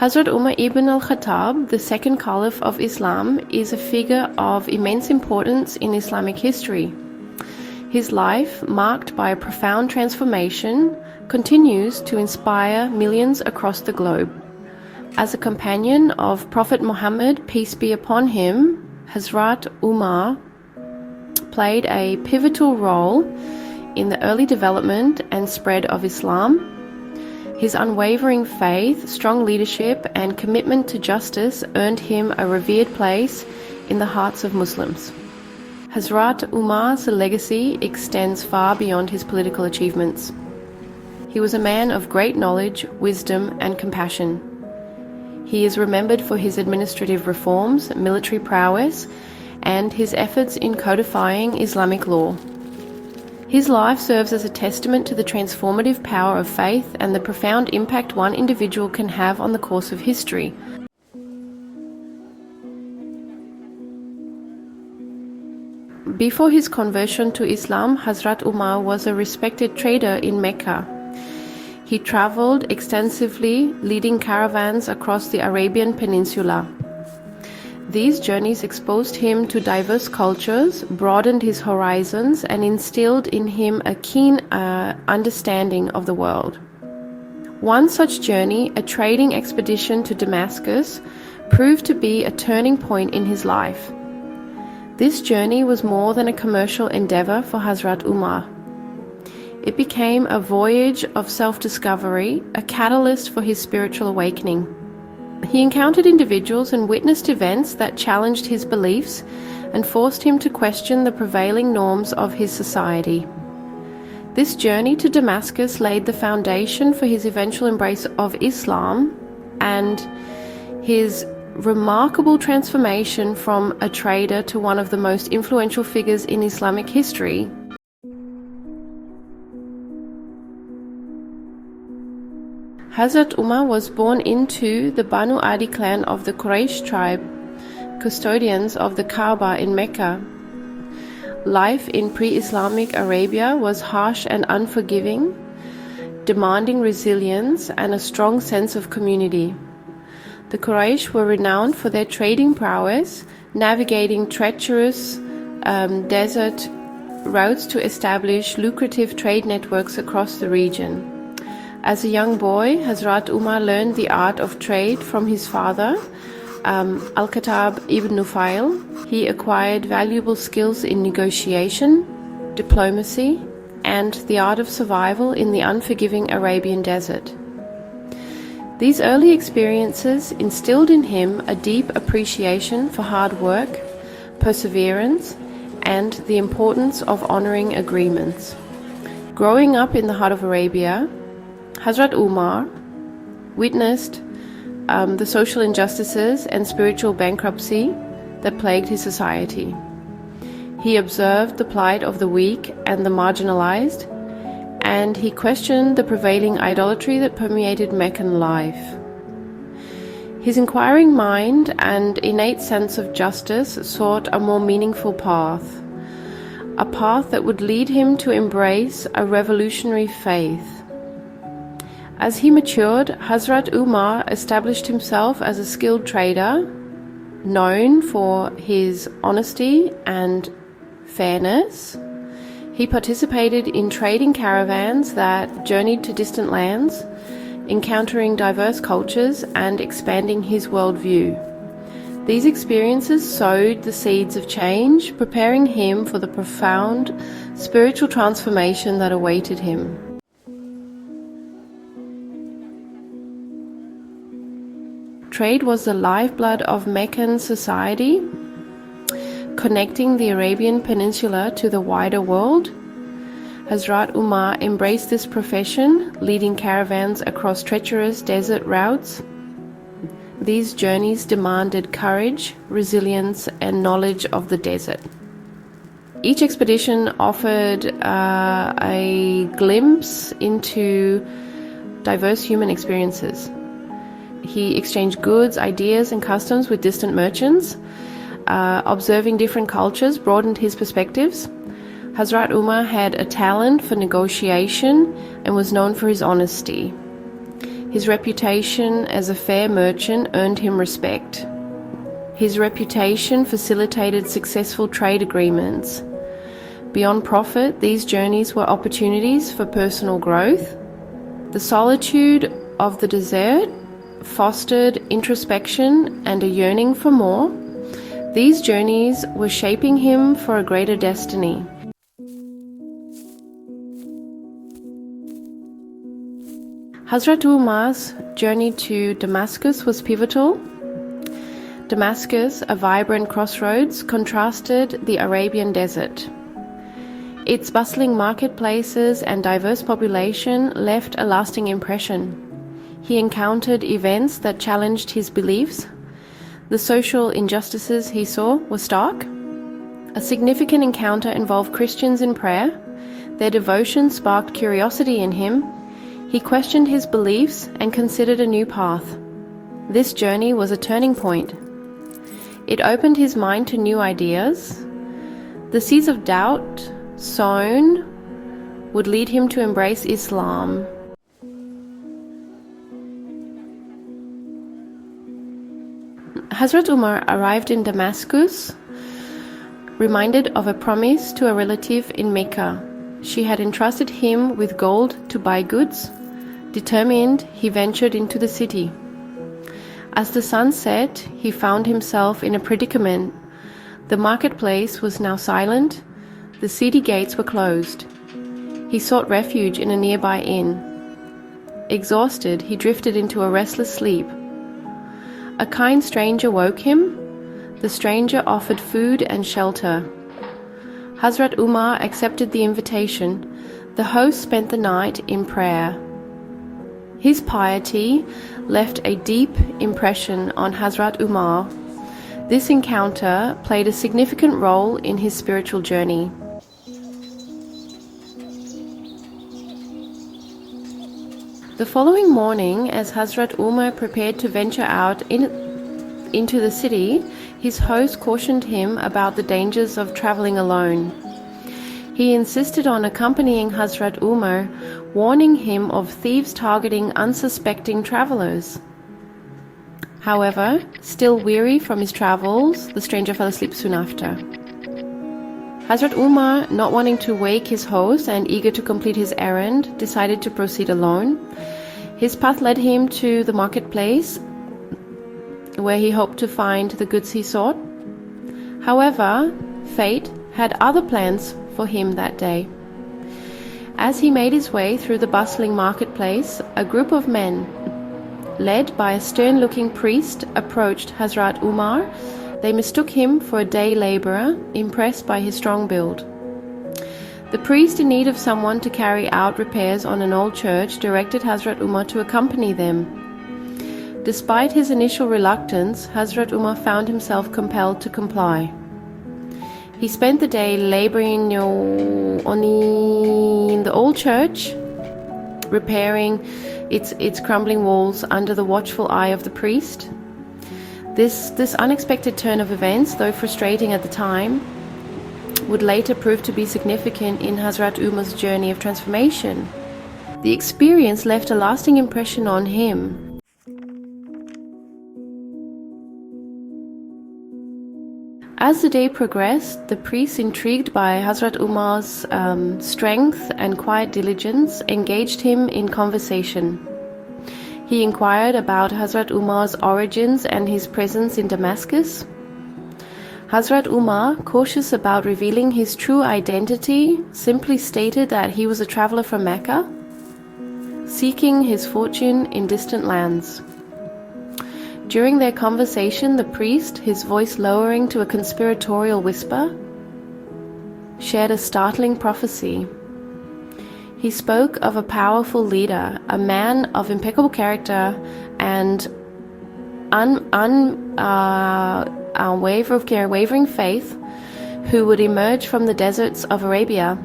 Hazrat Umar ibn al-Khattab, the second Caliph of Islam, is a figure of immense importance in Islamic history. His life, marked by a profound transformation, continues to inspire millions across the globe. As a companion of Prophet Muhammad, peace be upon him, Hazrat Umar played a pivotal role in the early development and spread of Islam. His unwavering faith, strong leadership, and commitment to justice earned him a revered place in the hearts of Muslims. Hazrat Umar's legacy extends far beyond his political achievements. He was a man of great knowledge, wisdom, and compassion. He is remembered for his administrative reforms, military prowess, and his efforts in codifying Islamic law. His life serves as a testament to the transformative power of faith and the profound impact one individual can have on the course of history. Before his conversion to Islam, Hazrat Umar was a respected trader in Mecca. He traveled extensively, leading caravans across the Arabian Peninsula. These journeys exposed him to diverse cultures, broadened his horizons, and instilled in him a keen understanding of the world. One such journey, a trading expedition to Damascus, proved to be a turning point in his life. This journey was more than a commercial endeavor for Hazrat Umar. It became a voyage of self-discovery, a catalyst for his spiritual awakening. He encountered individuals and witnessed events that challenged his beliefs and forced him to question the prevailing norms of his society. This journey to Damascus laid the foundation for his eventual embrace of Islam and his remarkable transformation from a trader to one of the most influential figures in Islamic history. Hazrat Umar was born into the Banu Adi clan of the Quraysh tribe, custodians of the Kaaba in Mecca. Life in pre-Islamic Arabia was harsh and unforgiving, demanding resilience and a strong sense of community. The Quraysh were renowned for their trading prowess, navigating treacherous desert routes to establish lucrative trade networks across the region. As a young boy, Hazrat Umar learned the art of trade from his father, Al-Khattab ibn Nufail. He acquired valuable skills in negotiation, diplomacy, and the art of survival in the unforgiving Arabian desert. These early experiences instilled in him a deep appreciation for hard work, perseverance, and the importance of honoring agreements. Growing up in the heart of Arabia, Hazrat Umar witnessed the social injustices and spiritual bankruptcy that plagued his society. He observed the plight of the weak and the marginalized, and he questioned the prevailing idolatry that permeated Meccan life. His inquiring mind and innate sense of justice sought a more meaningful path, a path that would lead him to embrace a revolutionary faith. As he matured, Hazrat Umar established himself as a skilled trader, known for his honesty and fairness. He participated in trading caravans that journeyed to distant lands, encountering diverse cultures and expanding his worldview. These experiences sowed the seeds of change, preparing him for the profound spiritual transformation that awaited him. Trade was the lifeblood of Meccan society, connecting the Arabian Peninsula to the wider world. Hazrat Umar embraced this profession, leading caravans across treacherous desert routes. These journeys demanded courage, resilience, and knowledge of the desert. Each expedition offered a glimpse into diverse human experiences. He exchanged goods, ideas, and customs with distant merchants. Observing different cultures broadened his perspectives. Hazrat Umar had a talent for negotiation and was known for his honesty. His reputation as a fair merchant earned him respect. His reputation facilitated successful trade agreements. Beyond profit, these journeys were opportunities for personal growth. The solitude of the desert fostered introspection and a yearning for more. These journeys were shaping him for a greater destiny. Hazrat Umar's journey to Damascus was pivotal. Damascus, a vibrant crossroads, contrasted the Arabian desert. Its bustling marketplaces and diverse population left a lasting impression. He encountered events that challenged his beliefs. The social injustices he saw were stark. A significant encounter involved Christians in prayer. Their devotion sparked curiosity in him. He questioned his beliefs and considered a new path. This journey was a turning point. It opened his mind to new ideas. The seeds of doubt sown would lead him to embrace Islam. Hazrat Umar arrived in Damascus, reminded of a promise to a relative in Mecca. She had entrusted him with gold to buy goods. Determined, he ventured into the city. As the sun set, he found himself in a predicament. The marketplace was now silent. The city gates were closed. He sought refuge in a nearby inn. Exhausted, he drifted into a restless sleep. A kind stranger woke him. The stranger offered food and shelter. Hazrat Umar accepted the invitation. The host spent the night in prayer. His piety left a deep impression on Hazrat Umar. This encounter played a significant role in his spiritual journey. The following morning, as Hazrat Umar prepared to venture out into the city, his host cautioned him about the dangers of traveling alone. He insisted on accompanying Hazrat Umar, warning him of thieves targeting unsuspecting travelers. However, still weary from his travels, the stranger fell asleep soon after. Hazrat Umar, not wanting to wake his host and eager to complete his errand, decided to proceed alone. His path led him to the marketplace, where he hoped to find the goods he sought. However, fate had other plans for him that day. As he made his way through the bustling marketplace, a group of men, led by a stern-looking priest, approached Hazrat Umar. They mistook him for a day laborer, impressed by his strong build. The priest, in need of someone to carry out repairs on an old church, directed Hazrat Umar to accompany them. Despite his initial reluctance, Hazrat Umar found himself compelled to comply. He spent the day laboring in the old church, repairing its crumbling walls under the watchful eye of the priest. This unexpected turn of events, though frustrating at the time, would later prove to be significant in Hazrat Umar's journey of transformation. The experience left a lasting impression on him. As the day progressed, the priest, intrigued by Hazrat Umar's strength and quiet diligence, engaged him in conversation. He inquired about Hazrat Umar's origins and his presence in Damascus. Hazrat Umar, cautious about revealing his true identity, simply stated that he was a traveler from Mecca, seeking his fortune in distant lands. During their conversation, the priest, his voice lowering to a conspiratorial whisper, shared a startling prophecy. He spoke of a powerful leader, a man of impeccable character and unwavering faith, who would emerge from the deserts of Arabia.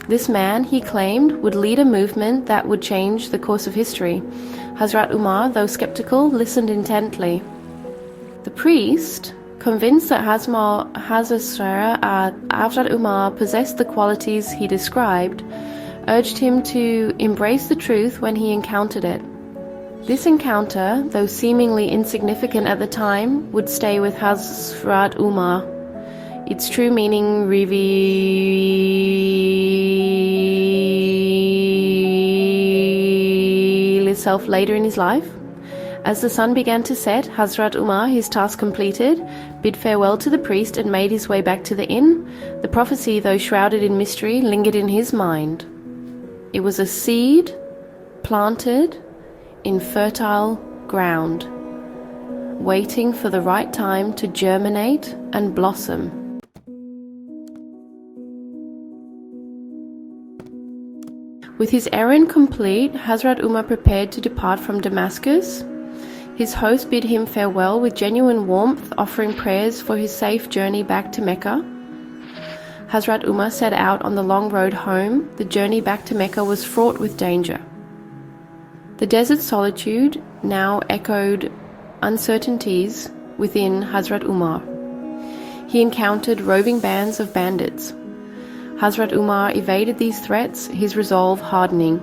This man, he claimed, would lead a movement that would change the course of history. Hazrat Umar, though skeptical, listened intently. The priest, convinced that Hazrat Umar possessed the qualities he described, urged him to embrace the truth when he encountered it. This encounter, though seemingly insignificant at the time, would stay with Hazrat Umar. Its true meaning revealed itself later in his life. As the sun began to set, Hazrat Umar, his task completed, bid farewell to the priest and made his way back to the inn. The prophecy, though shrouded in mystery, lingered in his mind. It was a seed planted in fertile ground, waiting for the right time to germinate and blossom. With his errand complete, Hazrat Umar prepared to depart from Damascus. His host bid him farewell with genuine warmth, offering prayers for his safe journey back to Mecca. Hazrat Umar set out on the long road home. The journey back to Mecca was fraught with danger. The desert solitude now echoed uncertainties within Hazrat Umar. He encountered roving bands of bandits. Hazrat Umar evaded these threats, his resolve hardening.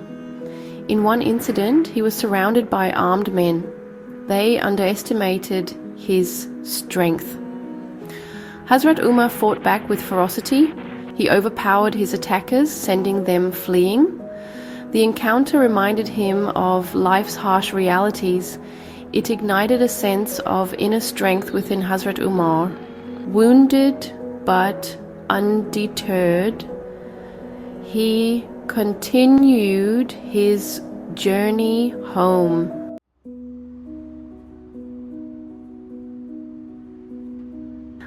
In one incident, he was surrounded by armed men. They underestimated his strength. Hazrat Umar fought back with ferocity. He overpowered his attackers, sending them fleeing. The encounter reminded him of life's harsh realities. It ignited a sense of inner strength within Hazrat Umar. Wounded but undeterred, he continued his journey home.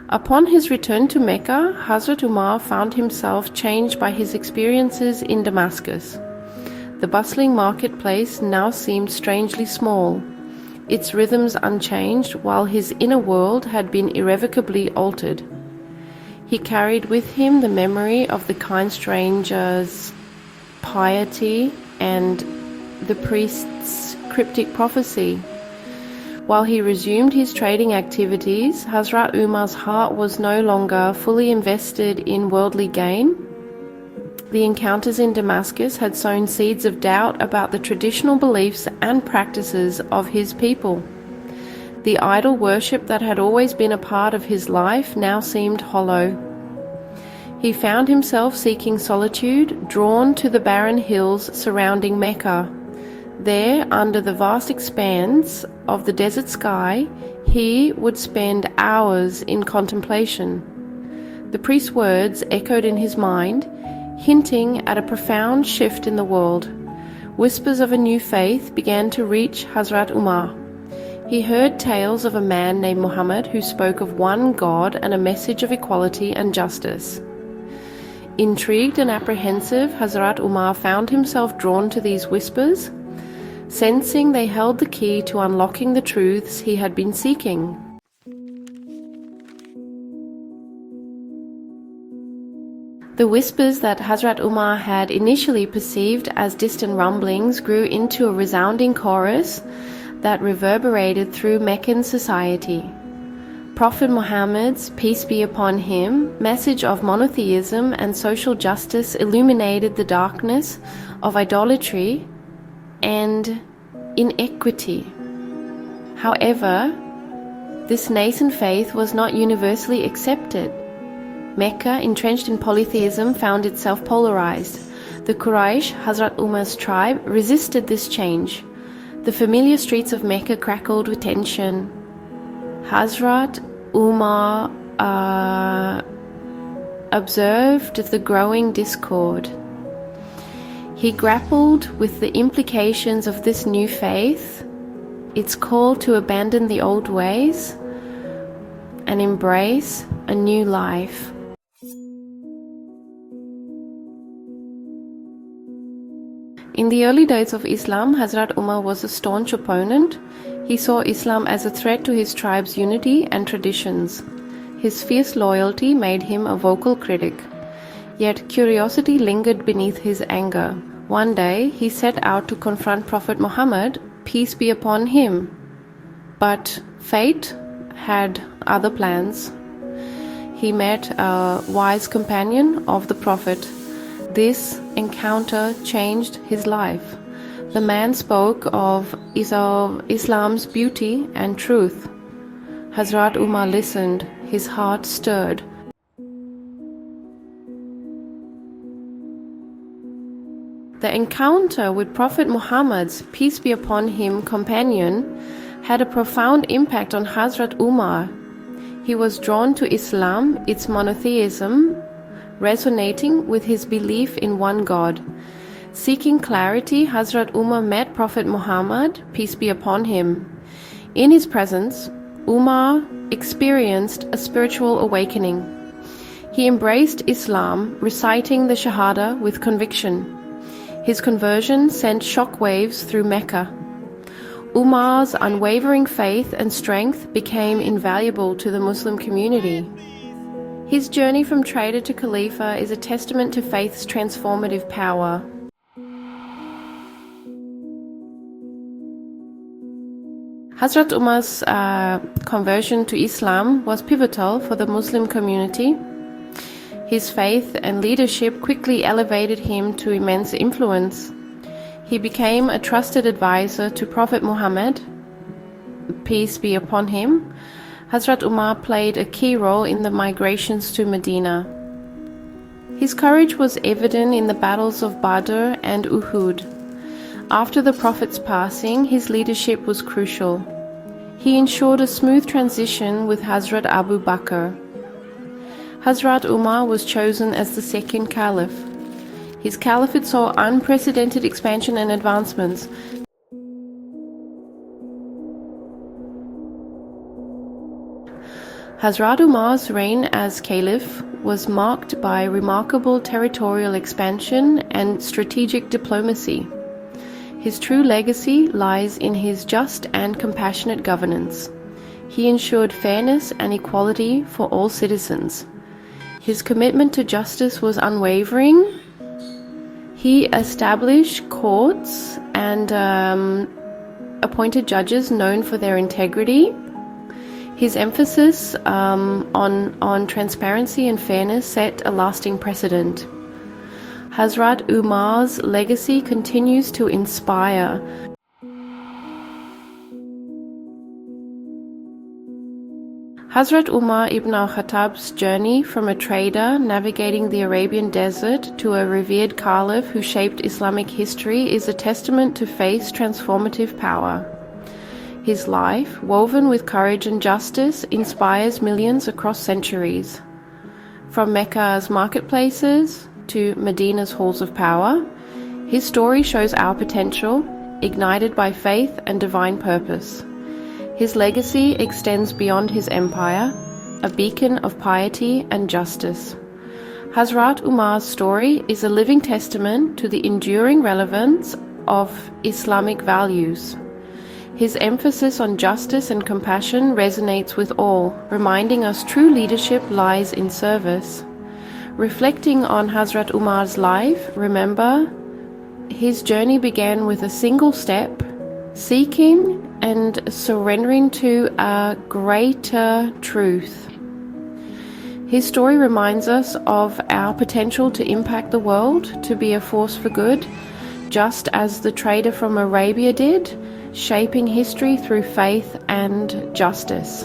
Upon his return to Mecca, Hazrat Umar found himself changed by his experiences in Damascus. The bustling marketplace now seemed strangely small, its rhythms unchanged, while his inner world had been irrevocably altered. He carried with him the memory of the kind stranger's piety and the priest's cryptic prophecy. While he resumed his trading activities, Hazrat Umar's heart was no longer fully invested in worldly gain. The encounters in Damascus had sown seeds of doubt about the traditional beliefs and practices of his people. The idol worship that had always been a part of his life now seemed hollow. He found himself seeking solitude, drawn to the barren hills surrounding Mecca. There, under the vast expanse of the desert sky, he would spend hours in contemplation. The priest's words echoed in his mind, hinting at a profound shift in the world. Whispers of a new faith began to reach Hazrat Umar. He heard tales of a man named Muhammad who spoke of one God and a message of equality and justice. Intrigued and apprehensive, Hazrat Umar found himself drawn to these whispers, sensing they held the key to unlocking the truths he had been seeking. The whispers that Hazrat Umar had initially perceived as distant rumblings grew into a resounding chorus that reverberated through Meccan society. Prophet Muhammad's, peace be upon him, message of monotheism and social justice illuminated the darkness of idolatry and inequity. However, this nascent faith was not universally accepted. Mecca, entrenched in polytheism, found itself polarized. The Quraysh, Hazrat Umar's tribe, resisted this change. The familiar streets of Mecca crackled with tension. Hazrat Umar observed the growing discord. He grappled with the implications of this new faith, its call to abandon the old ways and embrace a new life. In the early days of Islam, Hazrat Umar was a staunch opponent. He saw Islam as a threat to his tribe's unity and traditions. His fierce loyalty made him a vocal critic. Yet curiosity lingered beneath his anger. One day, he set out to confront Prophet Muhammad, peace be upon him. But fate had other plans. He met a wise companion of the Prophet. This encounter changed his life. The man spoke of Islam's beauty and truth. Hazrat Umar listened, his heart stirred. The encounter with Prophet Muhammad's, peace be upon him, companion had a profound impact on Hazrat Umar. He was drawn to Islam, its monotheism, resonating with his belief in one God. Seeking clarity, Hazrat Umar met Prophet Muhammad, peace be upon him. In his presence, Umar experienced a spiritual awakening. He embraced Islam, reciting the shahadat with conviction. His conversion sent shockwaves through Mecca. Umar's unwavering faith and strength became invaluable to the Muslim community. His journey from trader to Khalifa is a testament to faith's transformative power. Hazrat Umar's conversion to Islam was pivotal for the Muslim community. His faith and leadership quickly elevated him to immense influence. He became a trusted advisor to Prophet Muhammad, peace be upon him. Hazrat Umar played a key role in the migrations to Medina. His courage was evident in the battles of Badr and Uhud. After the Prophet's passing, his leadership was crucial. He ensured a smooth transition with Hazrat Abu Bakr. Hazrat Umar was chosen as the second caliph. His caliphate saw unprecedented expansion and advancements. Hazrat Umar's reign as caliph was marked by remarkable territorial expansion and strategic diplomacy. His true legacy lies in his just and compassionate governance. He ensured fairness and equality for all citizens. His commitment to justice was unwavering. He established courts and appointed judges known for their integrity. His emphasis on transparency and fairness set a lasting precedent. Hazrat Umar's legacy continues to inspire. Hazrat Umar ibn al-Khattab's journey from a trader navigating the Arabian desert to a revered caliph who shaped Islamic history is a testament to faith's transformative power. His life, woven with courage and justice, inspires millions across centuries. From Mecca's marketplaces to Medina's halls of power, his story shows our potential, ignited by faith and divine purpose. His legacy extends beyond his empire, a beacon of piety and justice. Hazrat Umar's story is a living testament to the enduring relevance of Islamic values. His emphasis on justice and compassion resonates with all, reminding us true leadership lies in service. Reflecting on Hazrat Umar's life, remember, his journey began with a single step, seeking and surrendering to a greater truth. His story reminds us of our potential to impact the world, to be a force for good, just as the trader from Arabia did, shaping history through faith and justice.